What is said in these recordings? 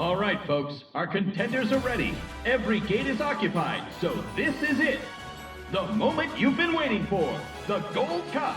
All right, folks, our contenders are ready. Every gate is occupied, so this is it. The moment you've been waiting for, the Gold Cup.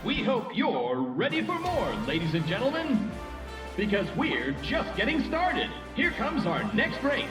We hope you're ready for more, ladies and gentlemen, because we're just getting started. Here comes our next race.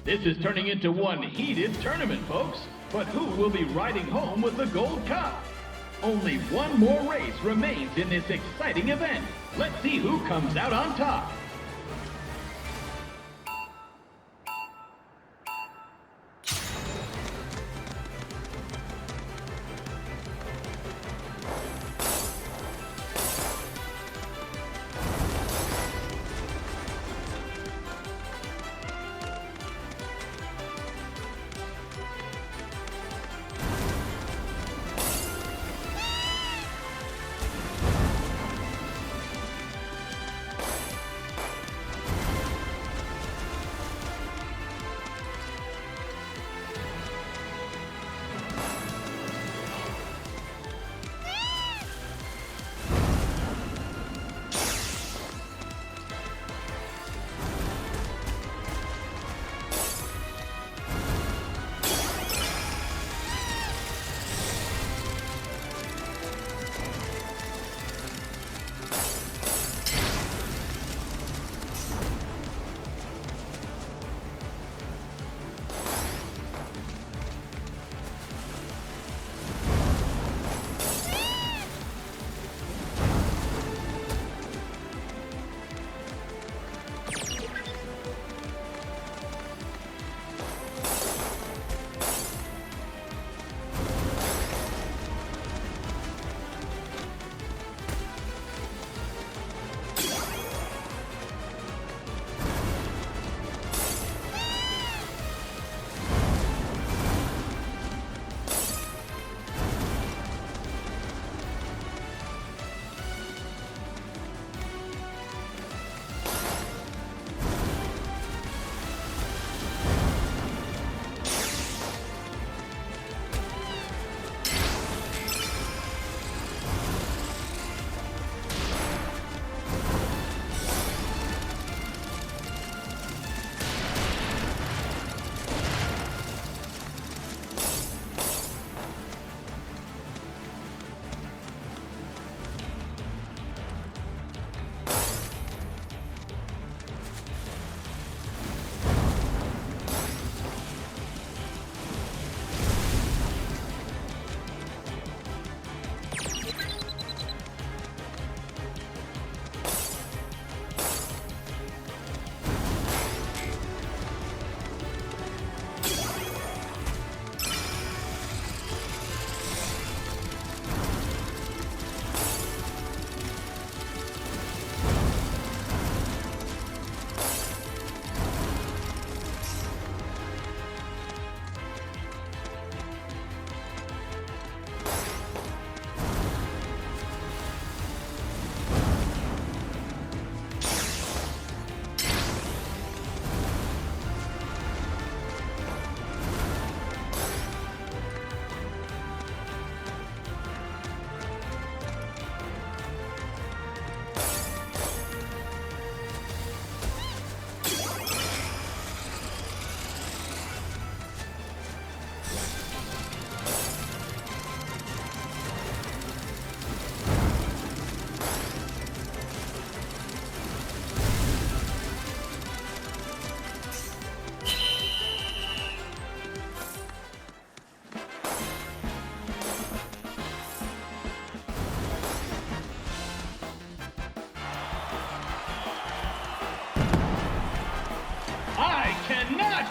This is turning into one heated tournament, folks. But who will be riding home with the Gold Cup? Only one more race remains in this exciting event. Let's see who comes out on top.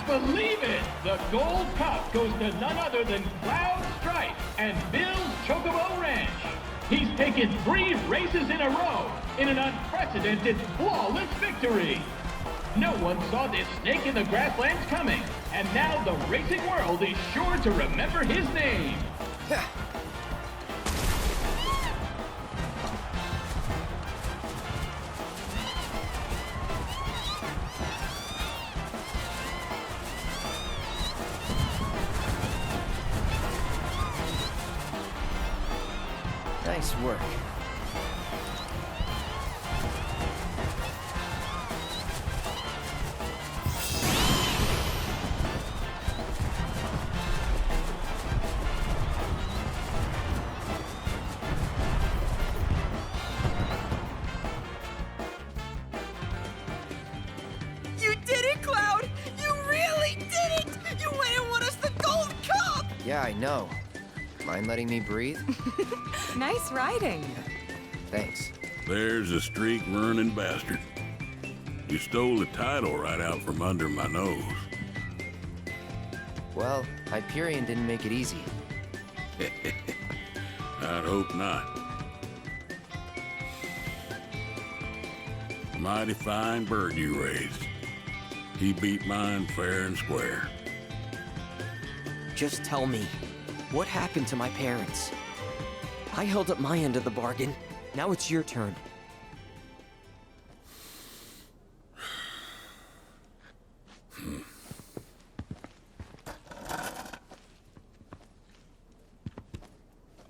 believe it! The Gold Cup goes to none other than Cloud Strife and Bill's Chocobo Ranch. He's taken 3 races in a row in an unprecedented, flawless victory. No one saw this snake in the grasslands coming, and now the racing world is sure to remember his name. Nice work. You did it, Cloud! You really did it! You went and won us the Gold Cup! Yeah, I know. Mind letting me breathe? Nice riding. Thanks. There's a streak-running bastard. You stole the title right out from under my nose. Well, Hyperion didn't make it easy. I'd hope not. Mighty fine bird you raised. He beat mine fair and square. Just tell me, what happened to my parents? I held up my end of the bargain. Now it's your turn.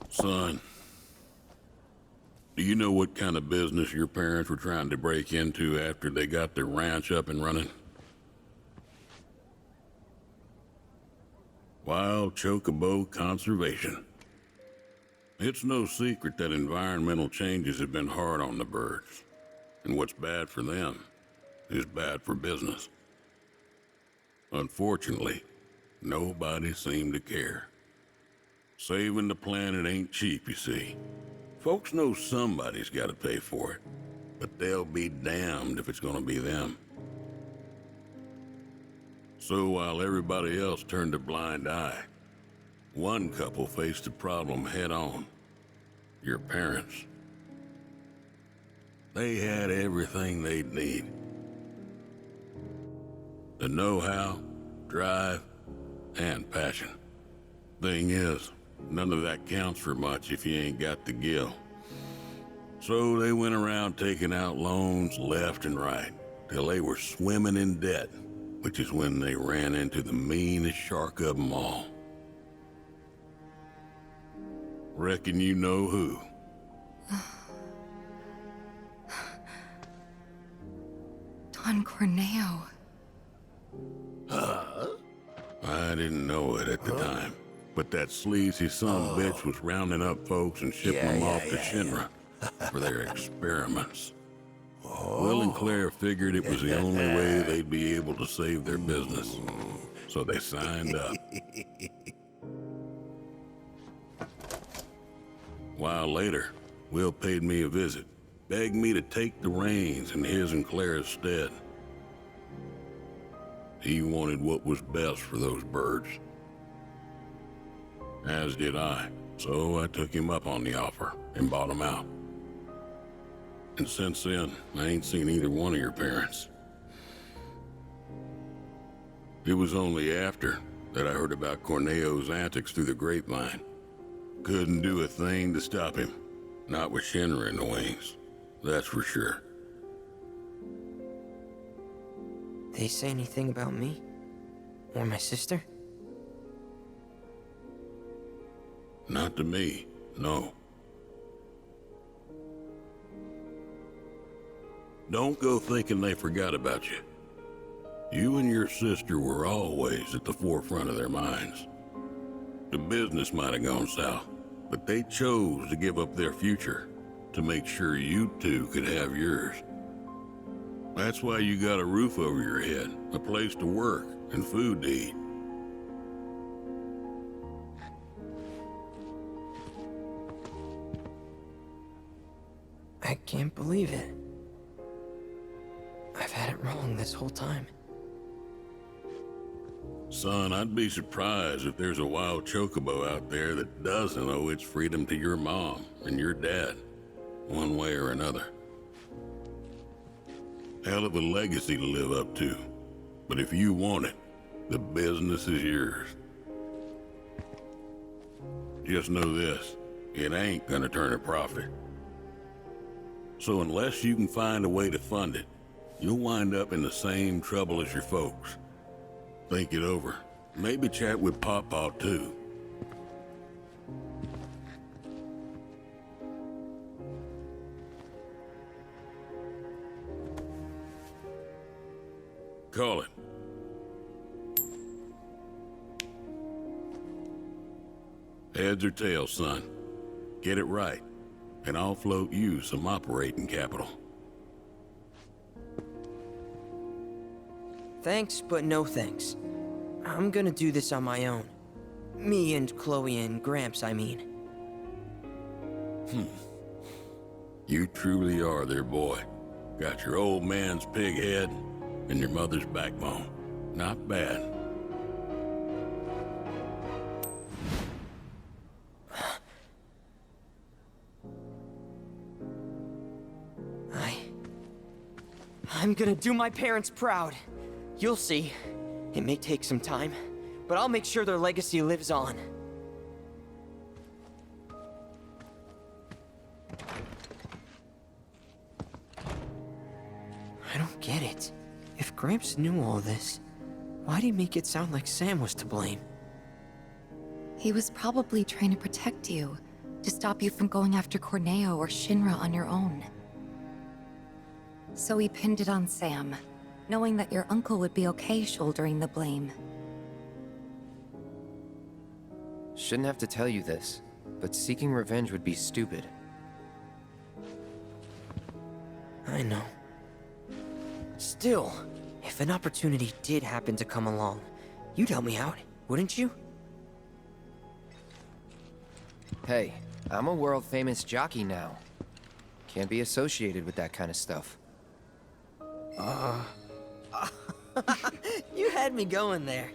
Son, do you know what kind of business your parents were trying to break into after they got their ranch up and running? Wild Chocobo conservation. It's no secret that environmental changes have been hard on the birds, and what's bad for them is bad for business. Unfortunately, nobody seemed to care. Saving the planet ain't cheap, you see. Folks know somebody's got to pay for it, but they'll be damned if it's gonna be them. So while everybody else turned a blind eye, one couple faced the problem head on. Your parents. They had everything they'd need. The know-how, drive, and passion. Thing is, none of that counts for much if you ain't got the gil. So they went around taking out loans left and right, till they were swimming in debt, which is when they ran into the meanest shark of them all. Reckon you know who. Don Corneo. I didn't know it at the time, but that sleazy son-of-a-bitch was rounding up folks and shipping them off to Shinra for their experiments. Will and Claire figured it was the only way they'd be able to save their business, so they signed up. A while later, Will paid me a visit, begged me to take the reins in his and Claire's stead. He wanted what was best for those birds. As did I, so I took him up on the offer and bought him out. And since then, I ain't seen either one of your parents. It was only after that I heard about Corneo's antics through the grapevine. Couldn't do a thing to stop him. Not with Shinra in the wings, that's for sure. They say anything about me? Or my sister? Not to me, no. Don't go thinking they forgot about you. You and your sister were always at the forefront of their minds. The business might have gone south, but they chose to give up their future to make sure you two could have yours. That's why you got a roof over your head, a place to work, and food to eat. I can't believe it. I've had it wrong this whole time. Son, I'd be surprised if there's a wild chocobo out there that doesn't owe its freedom to your mom and your dad, one way or another. Hell of a legacy to live up to, but if you want it, the business is yours. Just know this, it ain't gonna turn a profit. So unless you can find a way to fund it, you'll wind up in the same trouble as your folks. Think it over. Maybe chat with Pawpaw too. Call it. Heads or tails, son. Get it right, and I'll float you some operating capital. Thanks, but no thanks. I'm gonna do this on my own. Me and Chloe and Gramps, I mean. You truly are their boy. Got your old man's pig head and your mother's backbone. Not bad. I'm gonna do my parents proud. You'll see. It may take some time, but I'll make sure their legacy lives on. I don't get it. If Gramps knew all this, why'd he make it sound like Sam was to blame? He was probably trying to protect you, to stop you from going after Corneo or Shinra on your own. So he pinned it on Sam, knowing that your uncle would be okay shouldering the blame. Shouldn't have to tell you this, but seeking revenge would be stupid. I know. Still, if an opportunity did happen to come along, you'd help me out, wouldn't you? Hey, I'm a world-famous jockey now. Can't be associated with that kind of stuff. You had me going there.